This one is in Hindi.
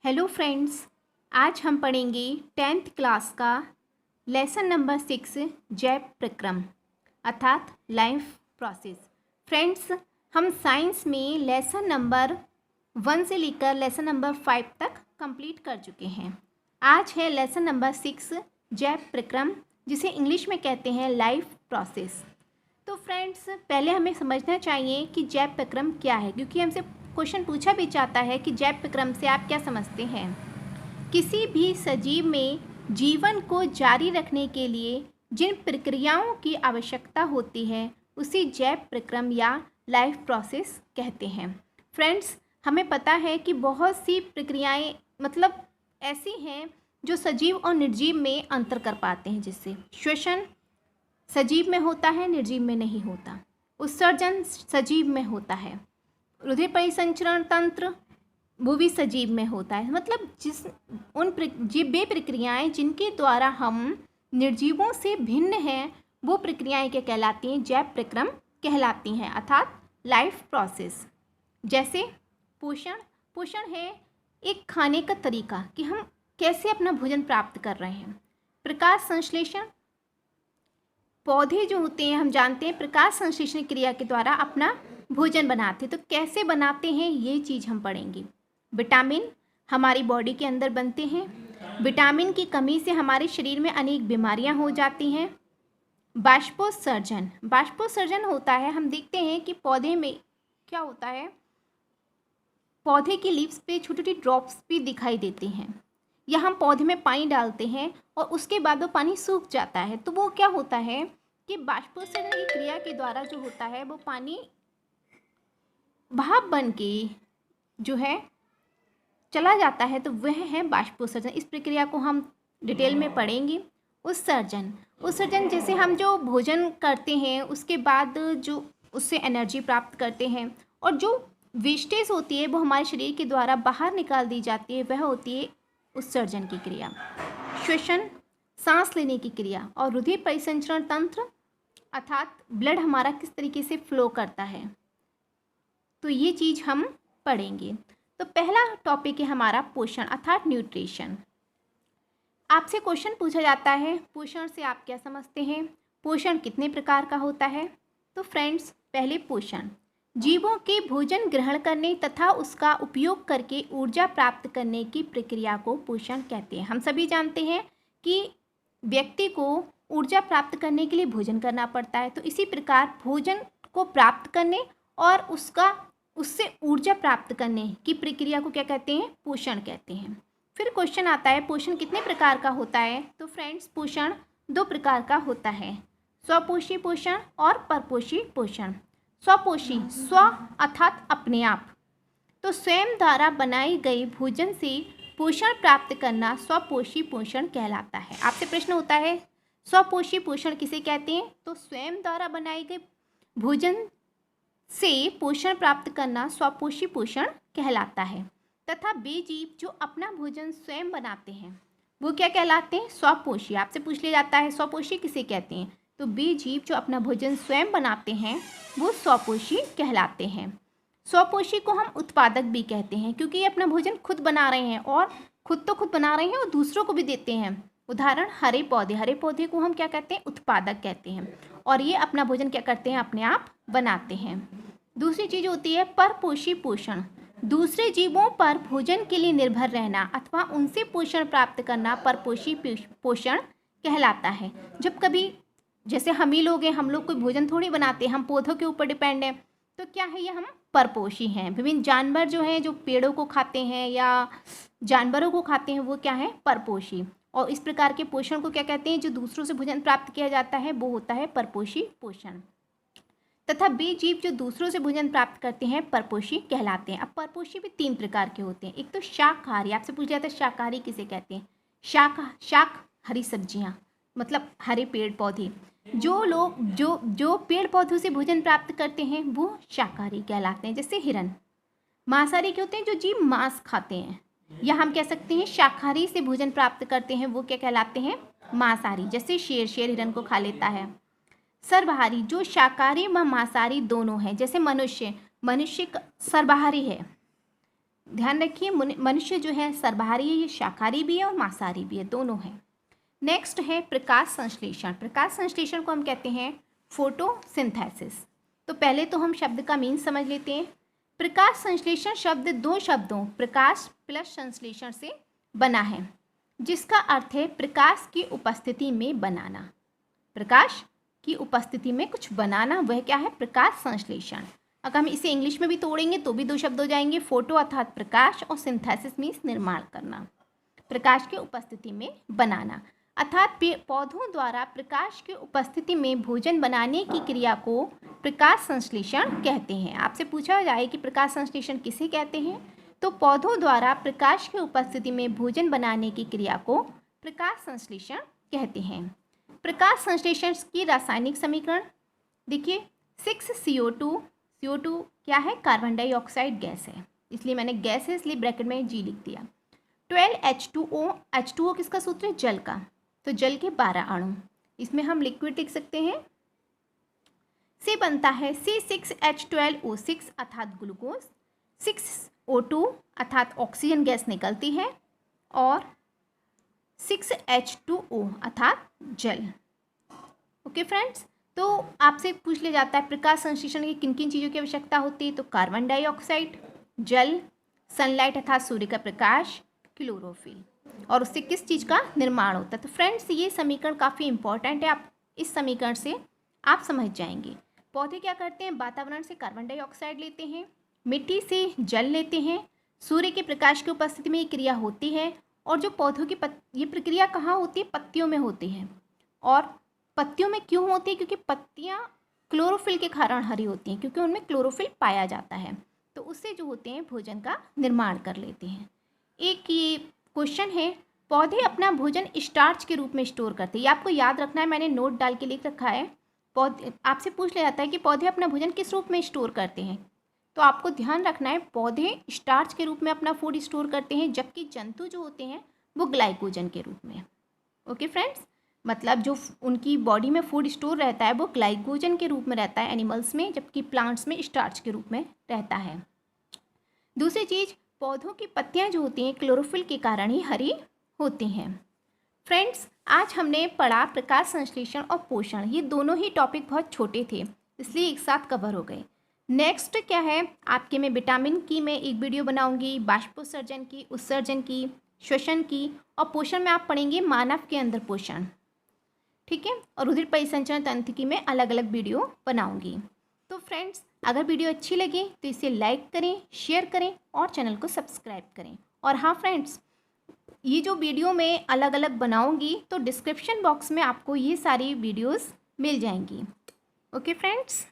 हेलो फ्रेंड्स, आज हम पढ़ेंगे 10th क्लास का लेसन नंबर 6 जैव प्रक्रम अर्थात लाइफ प्रोसेस। फ्रेंड्स, हम साइंस में लेसन नंबर 1 से लेकर लेसन नंबर 5 तक कंप्लीट कर चुके हैं। आज है लेसन नंबर 6 जैव प्रक्रम, जिसे इंग्लिश में कहते हैं लाइफ प्रोसेस। तो फ्रेंड्स, पहले हमें समझना चाहिए कि जैव प्रक्रम क्या है, क्योंकि हमसे क्वेश्चन पूछा भी जाता है कि जैव प्रक्रम से आप क्या समझते हैं। किसी भी सजीव में जीवन को जारी रखने के लिए जिन प्रक्रियाओं की आवश्यकता होती है उसी जैव प्रक्रम या लाइफ प्रोसेस कहते हैं। फ्रेंड्स, हमें पता है कि बहुत सी प्रक्रियाएं ऐसी हैं जो सजीव और निर्जीव में अंतर कर पाते हैं, जिससे श्वसन सजीव में होता है, निर्जीव में नहीं होता। उत्सर्जन सजीव में होता है, हृदय परिसंचरण तंत्र वो भी सजीव में होता है। वे प्रक्रियाएं जिनके द्वारा हम निर्जीवों से भिन्न हैं, वो प्रक्रियाएं क्या कहलाती हैं? जैव प्रक्रम कहलाती हैं, अर्थात लाइफ प्रोसेस। जैसे पोषण है एक खाने का तरीका कि हम कैसे अपना भोजन प्राप्त कर रहे हैं। प्रकाश संश्लेषण, पौधे जो होते हैं हम जानते हैं प्रकाश संश्लेषण क्रिया के द्वारा अपना भोजन बनाते हैं, तो कैसे बनाते हैं ये चीज़ हम पढ़ेंगे। विटामिन हमारी बॉडी के अंदर बनते हैं, विटामिन की कमी से हमारे शरीर में अनेक बीमारियां हो जाती हैं। बाष्पोत्सर्जन होता है, हम देखते हैं कि पौधे में क्या होता है, पौधे की लीव्स पे छोटी छोटी ड्रॉप्स भी दिखाई देते हैं, या हम पौधे में पानी डालते हैं और उसके बाद वो पानी सूख जाता है, तो वो क्या होता है कि बाष्पोत्सर्जन की क्रिया के द्वारा जो होता है वो पानी भाप बन के जो है चला जाता है, तो वह है बाष्पोत्सर्जन। इस प्रक्रिया को हम डिटेल में पढ़ेंगे। उत्सर्जन जैसे हम जो भोजन करते हैं उसके बाद जो उससे एनर्जी प्राप्त करते हैं और जो वेस्टेज होती है वो हमारे शरीर के द्वारा बाहर निकाल दी जाती है, वह होती है उत्सर्जन की क्रिया। श्वसन सांस लेने की क्रिया, और हृदय परिसंचरण तंत्र अर्थात ब्लड हमारा किस तरीके से फ्लो करता है, तो ये चीज़ हम पढ़ेंगे। तो पहला टॉपिक है हमारा पोषण अर्थात न्यूट्रिशन। आपसे क्वेश्चन पूछा जाता है पोषण से आप क्या समझते हैं, पोषण कितने प्रकार का होता है। तो फ्रेंड्स, पहले पोषण जीवों के भोजन ग्रहण करने तथा उसका उपयोग करके ऊर्जा प्राप्त करने की प्रक्रिया को पोषण कहते हैं। हम सभी जानते हैं कि व्यक्ति को ऊर्जा प्राप्त करने के लिए भोजन करना पड़ता है, तो इसी प्रकार भोजन को प्राप्त करने और उससे ऊर्जा प्राप्त करने की प्रक्रिया को क्या कहते हैं? पोषण कहते हैं। फिर क्वेश्चन आता है पोषण कितने प्रकार का होता है। तो फ्रेंड्स, पोषण 2 प्रकार का होता है, स्वपोषी पोषण और परपोषी पोषण। स्वपोषी स्व अर्थात अपने आप, तो स्वयं द्वारा बनाई गई भोजन से पोषण प्राप्त करना स्वपोषी पोषण कहलाता है। आपसे प्रश्न होता है स्वपोषी पोषण किसे कहते हैं, तो स्वयं द्वारा बनाई गई भोजन से पोषण प्राप्त करना स्वपोषी पोषण कहलाता है। तथा वे जीव जो अपना भोजन स्वयं बनाते हैं वो क्या कहलाते हैं? स्वपोषी। आपसे पूछ लिया जाता है स्वपोषी किसे कहते हैं, तो वे जीव जो अपना भोजन स्वयं बनाते हैं वो स्वपोषी कहलाते हैं। स्वपोषी को हम उत्पादक भी कहते हैं, क्योंकि ये अपना भोजन खुद बना रहे हैं, और खुद बना रहे हैं और दूसरों को भी देते हैं। उदाहरण हरे पौधे को हम क्या कहते हैं? उत्पादक कहते हैं, और ये अपना भोजन क्या करते हैं? अपने आप बनाते हैं। दूसरी चीज़ होती है परपोषी पोषण, दूसरे जीवों पर भोजन के लिए निर्भर रहना अथवा उनसे पोषण प्राप्त करना परपोषी पोषण कहलाता है। जब कभी जैसे हम ही लोग हैं, हम लोग कोई भोजन थोड़ी बनाते हैं, हम पौधों के ऊपर डिपेंड हैं, तो क्या है ये? हम परपोषी हैं। विभिन्न जानवर जो हैं जो पेड़ों को खाते हैं या जानवरों को खाते हैं वो क्या है? परपोषी। और इस प्रकार के पोषण को क्या कहते हैं? जो दूसरों से भोजन प्राप्त किया जाता है वो होता है परपोषी पोषण। तथा वे जीव जो दूसरों से भोजन प्राप्त करते हैं परपोषी कहलाते हैं। अब परपोषी भी 3 प्रकार के होते हैं। एक तो शाकाहारी, आपसे पूछा जाता है शाकाहारी किसे कहते हैं? शाक हरी सब्जियां, मतलब हरे पेड़ पौधे। जो पेड़ पौधों से भोजन प्राप्त करते हैं वो शाकाहारी कहलाते हैं, जैसे हिरन। मांसाहारी के होते हैं जो जीव मांस खाते हैं, या हम कह सकते हैं शाकाहारी से भोजन प्राप्त करते हैं वो क्या कहलाते हैं? मांसाहारी, जैसे शेर हिरन को खा लेता है। सर्वाहारी जो शाकाहारी व मांसाहारी दोनों हैं, जैसे मनुष्य सर्वाहारी है, ध्यान रखिए, मनुष्य जो है सर्वाहारी है, ये शाकाहारी भी है और मांसाहारी भी है, दोनों है। नेक्स्ट है प्रकाश संश्लेषण। प्रकाश संश्लेषण को हम कहते हैं फोटोसिंथेसिस। तो पहले तो हम शब्द का मीन समझ लेते हैं। प्रकाश संश्लेषण शब्द दो शब्दों प्रकाश प्लस संश्लेषण से बना है, जिसका अर्थ है प्रकाश की उपस्थिति में बनाना। प्रकाश की उपस्थिति में कुछ बनाना, वह क्या है? प्रकाश संश्लेषण। अगर हम इसे इंग्लिश में भी तोड़ेंगे तो भी दो शब्द हो जाएंगे, फोटो अर्थात प्रकाश और सिंथेसिस मीन्स निर्माण करना, प्रकाश की उपस्थिति में बनाना। अर्थात पौधों द्वारा प्रकाश की उपस्थिति में भोजन बनाने की क्रिया को प्रकाश संश्लेषण कहते हैं। आपसे पूछा जाए कि प्रकाश संश्लेषण किसे कहते हैं, तो पौधों द्वारा प्रकाश की उपस्थिति में भोजन बनाने की क्रिया को प्रकाश संश्लेषण कहते हैं। प्रकाश संश्लेषण की रासायनिक समीकरण देखिए, 6CO2। CO2 क्या है? कार्बन डाइऑक्साइड गैस है, इसलिए मैंने गैस है इसलिए ब्रैकेट में G लिख दिया। 12H2O। H2O किसका सूत्र है? जल का, तो जल के 12 अणु, इसमें हम लिक्विड लिख सकते हैं, से बनता है C6H12O6 अर्थात ग्लूकोज, 6O2 अर्थात ऑक्सीजन गैस निकलती है, और 6H2O अर्थात जल। ओके फ्रेंड्स, तो आपसे पूछ लिया जाता है प्रकाश संश्लेषण की किन किन चीज़ों की आवश्यकता होती है, तो कार्बन डाइऑक्साइड, जल, सनलाइट अर्थात सूर्य का प्रकाश, क्लोरोफिल, और उससे किस चीज़ का निर्माण होता है। तो फ्रेंड्स, ये समीकरण काफ़ी इंपॉर्टेंट है, आप इस समीकरण से आप समझ जाएंगे। पौधे क्या करते हैं? वातावरण से कार्बन डाइऑक्साइड लेते हैं, मिट्टी से जल लेते हैं, सूर्य के प्रकाश की उपस्थिति में ये क्रिया होती है, और जो पौधों की ये प्रक्रिया कहाँ होती है? पत्तियों में होती है। और पत्तियों में क्यों होती है? क्योंकि पत्तियाँ क्लोरोफिल के कारण हरी होती हैं, क्योंकि उनमें क्लोरोफिल पाया जाता है, तो उससे जो होते हैं भोजन का निर्माण कर लेते हैं। एक ये क्वेश्चन है, पौधे अपना भोजन स्टार्च के रूप में स्टोर करते हैं। ये आपको याद रखना है, मैंने नोट डाल के लिख रखा है। पौधे आपसे पूछ लिया जाता है कि पौधे अपना भोजन किस रूप में स्टोर करते हैं, तो आपको ध्यान रखना है पौधे स्टार्च के रूप में अपना फूड स्टोर करते हैं, जबकि जंतु जो होते हैं वो ग्लाइकोजन के रूप में। ओके फ्रेंड्स, मतलब जो उनकी बॉडी में फूड स्टोर रहता है वो ग्लाइकोजन के रूप में रहता है एनिमल्स में, जबकि प्लांट्स में स्टार्च के रूप में रहता है। दूसरी चीज़, पौधों की पत्तियां जो होती हैं क्लोरोफिल के कारण ही हरी होती हैं। फ्रेंड्स, आज हमने पढ़ा प्रकाश संश्लेषण और पोषण, ये दोनों ही टॉपिक बहुत छोटे थे इसलिए एक साथ कवर हो गए। नेक्स्ट क्या है आपके, मैं विटामिन की मैं एक वीडियो बनाऊंगी, बाष्पोत्सर्जन की, उत्सर्जन की, श्वसन की, और पोषण में आप पढ़ेंगे मानव के अंदर पोषण, ठीक है, और रुधिर परिसंचरण तंत्र की मैं अलग अलग वीडियो बनाऊंगी। तो फ्रेंड्स, अगर वीडियो अच्छी लगे तो इसे लाइक करें, शेयर करें और चैनल को सब्सक्राइब करें। और हाँ फ्रेंड्स, ये जो वीडियो मैं अलग अलग बनाऊंगी तो डिस्क्रिप्शन बॉक्स में आपको ये सारी वीडियोस मिल जाएंगी। Okay friends.